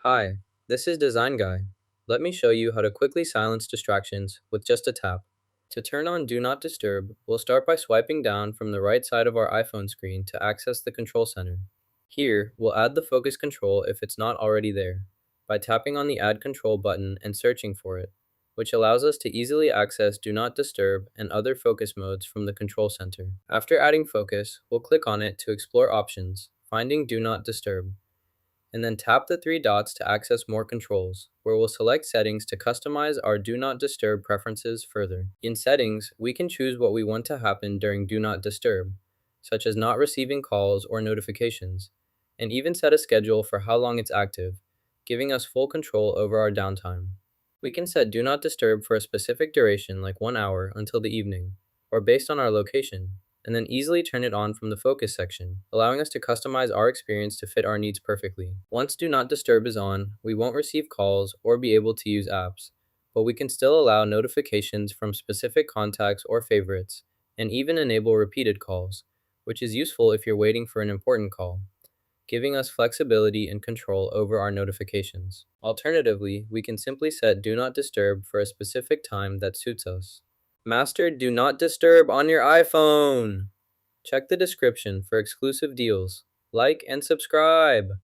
Hi, this is Design Guy. Let me show you how to quickly silence distractions with just a tap. To turn on Do Not Disturb, we'll start by swiping down from the right side of our iPhone screen to access the control center. Here, we'll add the focus control if it's not already there, by tapping on the Add Control button and searching for it, which allows us to easily access Do Not Disturb and other focus modes from the control center. After adding focus, we'll click on it to explore options, finding Do Not Disturb, and then tap the three dots to access more controls, where we'll select settings to customize our Do Not Disturb preferences further. In settings, we can choose what we want to happen during Do Not Disturb, such as not receiving calls or notifications, and even set a schedule for how long it's active, giving us full control over our downtime. We can set Do Not Disturb for a specific duration like 1 hour until the evening, or based on our location, and then easily turn it on from the focus section, allowing us to customize our experience to fit our needs perfectly. Once Do Not Disturb is on, we won't receive calls or be able to use apps, but we can still allow notifications from specific contacts or favorites, and even enable repeated calls, which is useful if you're waiting for an important call, giving us flexibility and control over our notifications. Alternatively, we can simply set Do Not Disturb for a specific time that suits us. Master Do Not Disturb on your iPhone! Check the description for exclusive deals. Like and subscribe!